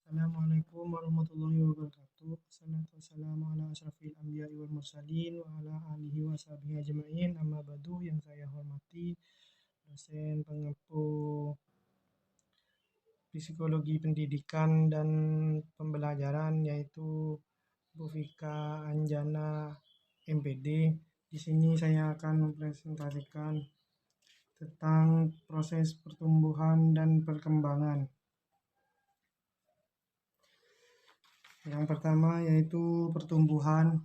Assalamualaikum warahmatullahi wabarakatuh. Wassalatu wassalamu ala asyrafil anbiya'i wal mursalin wa ala alihi wa sahbihi ajma'in. Amma ba'du, yang saya hormati dosen pengampu psikologi pendidikan dan pembelajaran, yaitu Bu Fika Anjana MPD. Di sini saya akan mempresentasikan tentang proses pertumbuhan dan perkembangan. Yang pertama yaitu pertumbuhan.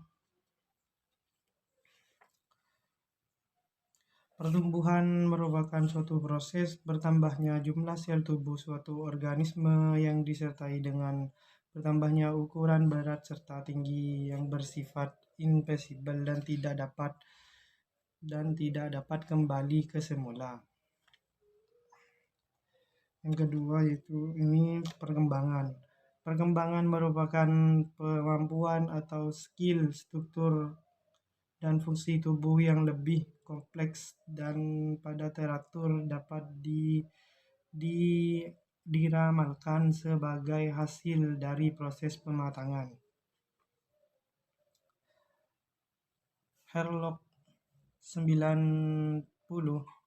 Pertumbuhan merupakan suatu proses bertambahnya jumlah sel tubuh suatu organisme yang disertai dengan bertambahnya ukuran, berat, serta tinggi yang bersifat invisible dan tidak dapat kembali ke semula. Yang kedua yaitu perkembangan. Perkembangan merupakan kemampuan atau skill, struktur, dan fungsi tubuh yang lebih kompleks dan pada teratur dapat diramalkan sebagai hasil dari proses pematangan. Herlock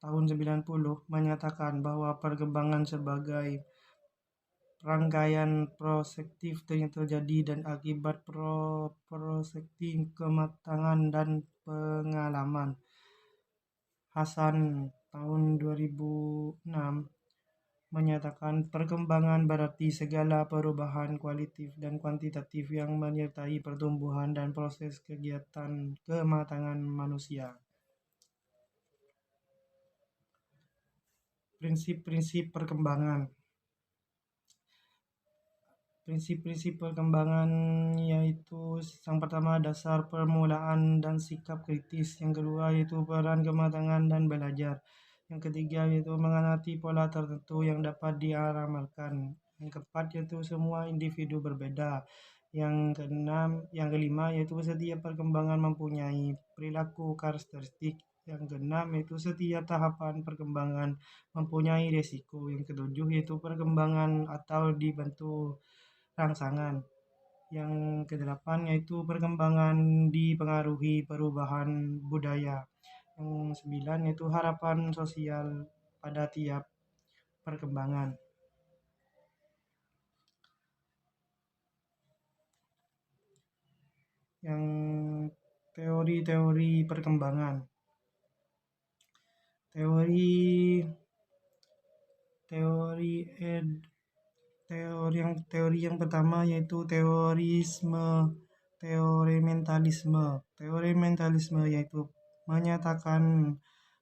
tahun 90 menyatakan bahwa perkembangan sebagai rangkaian prospektif yang terjadi dan akibat prospektif kematangan dan pengalaman. Hasan tahun 2006 menyatakan perkembangan berarti segala perubahan kualitatif dan kuantitatif yang menyertai pertumbuhan dan proses kegiatan kematangan manusia. Prinsip-prinsip perkembangan. Prinsip-prinsip perkembangan yaitu yang pertama dasar permulaan dan sikap kritis, yang kedua yaitu peran kematangan dan belajar, yang ketiga yaitu mengamati pola tertentu yang dapat diramalkan, yang keempat yaitu semua individu berbeda, yang kelima yaitu setiap perkembangan mempunyai perilaku karakteristik, yang keenam yaitu setiap tahapan perkembangan mempunyai resiko, yang ketujuh yaitu perkembangan atau dibentuk rangsangan, yang kedelapan yaitu perkembangan dipengaruhi perubahan budaya, yang sembilan yaitu harapan sosial pada tiap perkembangan. Yang teori-teori perkembangan. Teori yang pertama yaitu teori mentalisme yaitu menyatakan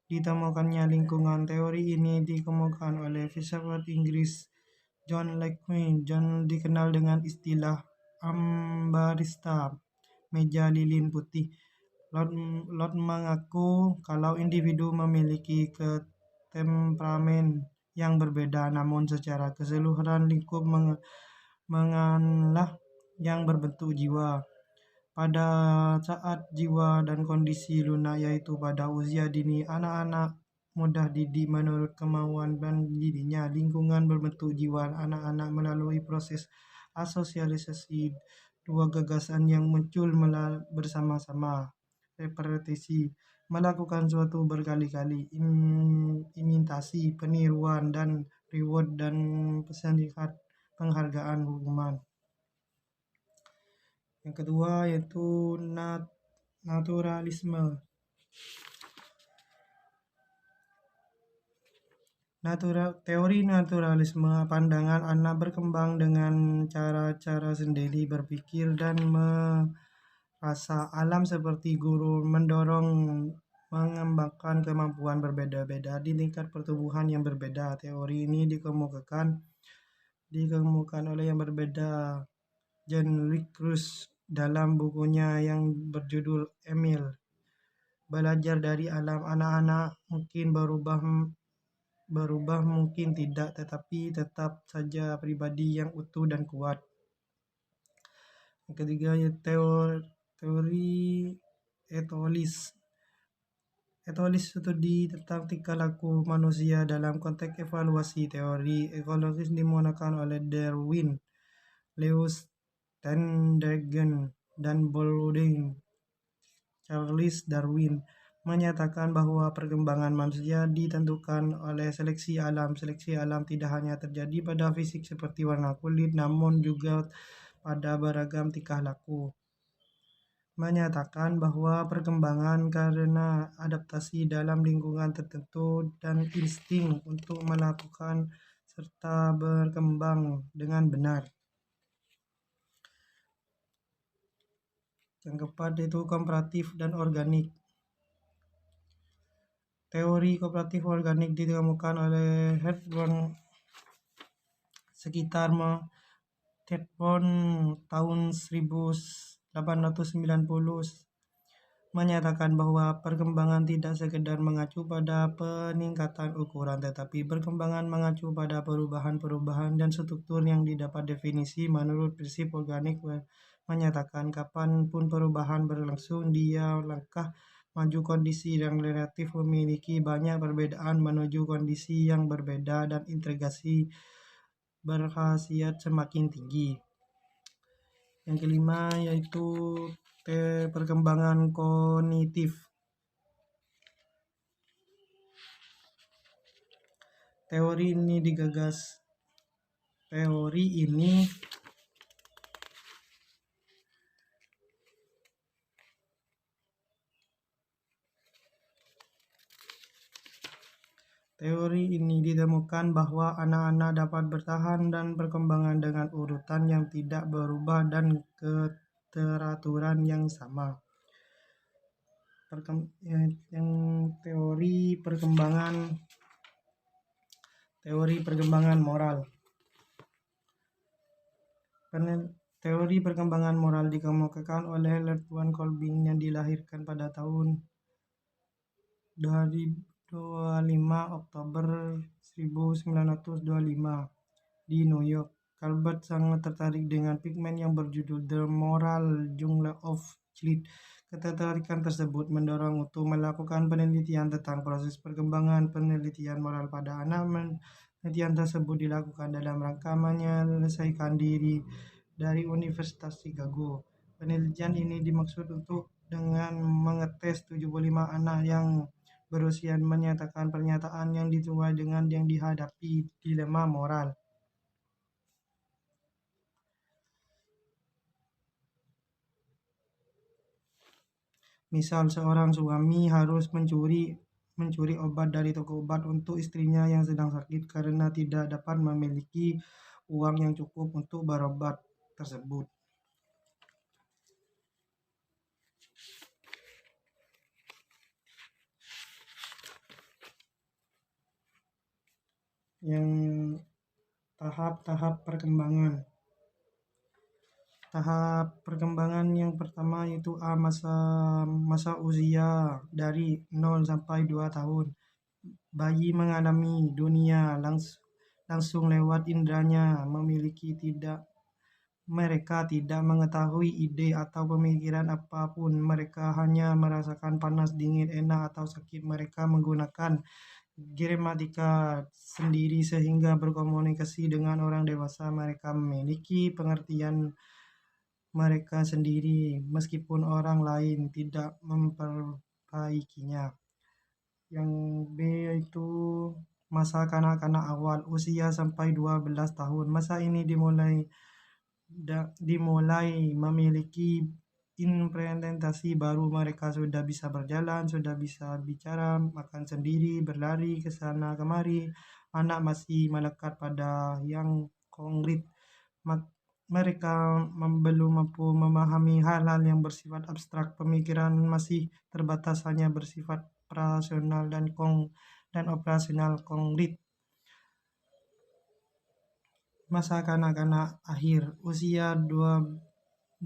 ditemukannya lingkungan. Teori ini dikemukakan oleh filsuf Inggris John Locke. John dikenal dengan istilah ambarista, meja lilin putih. Locke mengaku kalau individu memiliki temperamen yang berbeda, namun secara keseluruhan lingkup menganlah yang berbentuk jiwa. Pada saat jiwa dan kondisi lunak, yaitu pada usia dini, anak-anak mudah didik menurut kemauan dan dirinya. Lingkungan berbentuk jiwa anak-anak melalui proses asosialisasi dua gagasan yang muncul bersama-sama. Repetisi, melakukan suatu berkali-kali, imitasi, peniruan, dan reward dan pesenikat penghargaan hukuman. Yang kedua yaitu naturalisme. Teori naturalisme, pandangan anak berkembang dengan cara-cara sendiri berpikir dan merasa alam seperti guru mendorong mengembangkan kemampuan berbeda-beda di tingkat pertumbuhan yang berbeda. Teori ini dikemukakan oleh yang berbeda John Rickrus dalam bukunya yang berjudul Emil, Belajar dari Alam. Anak-anak mungkin berubah mungkin tidak, tetapi tetap saja pribadi yang utuh dan kuat. Yang ketiga teori etolis. Etolis studi tentang tingkah laku manusia dalam konteks evaluasi. Teori ekologis dimulakan oleh Darwin Lewis Stendhalen dan Baldwin Charles Darwin menyatakan bahwa perkembangan manusia ditentukan oleh seleksi alam. Seleksi alam tidak hanya terjadi pada fisik seperti warna kulit, namun juga pada beragam tingkah laku. Menyatakan bahwa perkembangan karena adaptasi dalam lingkungan tertentu dan insting untuk melakukan serta berkembang dengan benar. Yang keempat yaitu komparatif dan organik. Teori kooperatif organik ditemukan oleh Hepburn sekitar tahun 1890 menyatakan bahwa perkembangan tidak sekedar mengacu pada peningkatan ukuran, tetapi perkembangan mengacu pada perubahan-perubahan dan struktur yang didapat definisi menurut prinsip organik menyatakan kapanpun perubahan berlangsung, dia langkah maju kondisi yang relatif memiliki banyak perbedaan menuju kondisi yang berbeda dan integrasi berkhasiat semakin tinggi. Yang kelima yaitu perkembangan kognitif. Teori ini ditemukan bahwa anak-anak dapat bertahan dan berkembang dengan urutan yang tidak berubah dan keteraturan yang sama. Teori perkembangan moral. Teori perkembangan moral dikemukakan oleh Ludwig Kolbing yang dilahirkan pada tahun 25 Oktober 1925 di New York. Colbert sangat tertarik dengan pigmen yang berjudul The Moral Jungle of Child. Ketertarikan tersebut mendorong untuk melakukan penelitian tentang proses perkembangan penelitian moral pada anak. Penelitian tersebut dilakukan dalam rangka menyelesaikan diri dari Universitas Chicago. Penelitian ini dimaksud untuk dengan mengetes 75 anak yang berusia menyatakan pernyataan yang dituai dengan yang dihadapi dilema moral. Misal seorang suami harus mencuri obat dari toko obat untuk istrinya yang sedang sakit karena tidak dapat memiliki uang yang cukup untuk berobat tersebut. Yang tahap-tahap perkembangan. Tahap perkembangan yang pertama yaitu masa usia dari 0 sampai 2 tahun. Bayi mengalami dunia langsung lewat indranya, mereka tidak mengetahui ide atau pemikiran apapun. Mereka hanya merasakan panas, dingin, enak atau sakit. Mereka menggunakan gramatika sendiri sehingga berkomunikasi dengan orang dewasa. Mereka memiliki pengertian mereka sendiri meskipun orang lain tidak memperbaikinya. Yang B yaitu masa kanak-kanak awal, usia sampai 12 tahun. Masa ini dimulai memiliki implementasi baru. Mereka sudah bisa berjalan, sudah bisa bicara, makan sendiri, berlari ke sana kemari. Anak masih melekat pada yang konkret. Mereka belum mampu memahami hal-hal yang bersifat abstrak. Pemikiran masih terbatas, hanya bersifat rasional dan operasional konkret. Masa kanak-kanak akhir, usia 12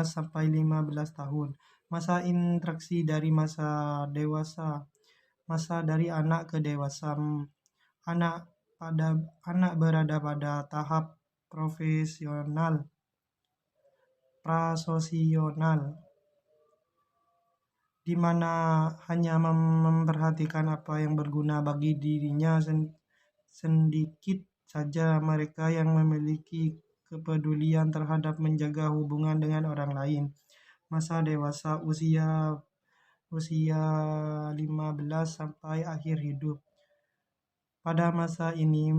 sampai 15 tahun. Masa interaksi dari masa dewasa. Masa dari anak ke dewasa. Anak berada pada tahap prasosional, di mana hanya memperhatikan apa yang berguna bagi dirinya. Sedikit saja mereka yang memiliki kepedulian terhadap menjaga hubungan dengan orang lain. Masa dewasa usia usia 15 sampai akhir hidup. Pada masa ini,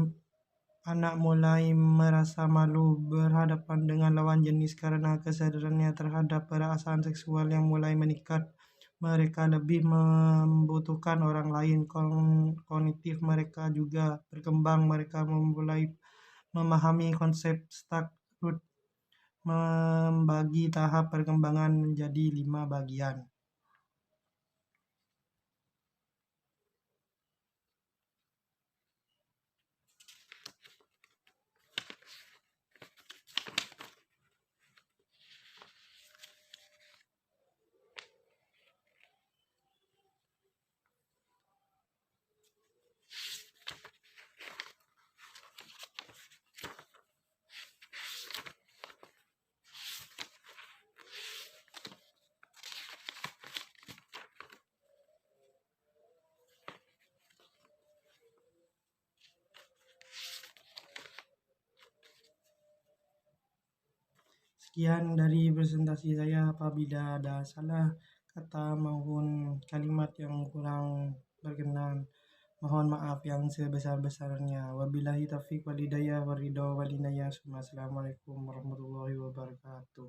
anak mulai merasa malu berhadapan dengan lawan jenis karena kesadarannya terhadap perasaan seksual yang mulai meningkat. Mereka lebih membutuhkan orang lain. Kognitif mereka juga berkembang. Mereka mulai memahami konsep Starkroot, membagi tahap perkembangan menjadi 5 bagian. Sekian dari presentasi saya. Apabila ada salah kata maupun kalimat yang kurang berkenan, mohon maaf yang sebesar-besarnya. Wabillahi taufiq walhidayah waridho walinayah. Assalamualaikum warahmatullahi wabarakatuh.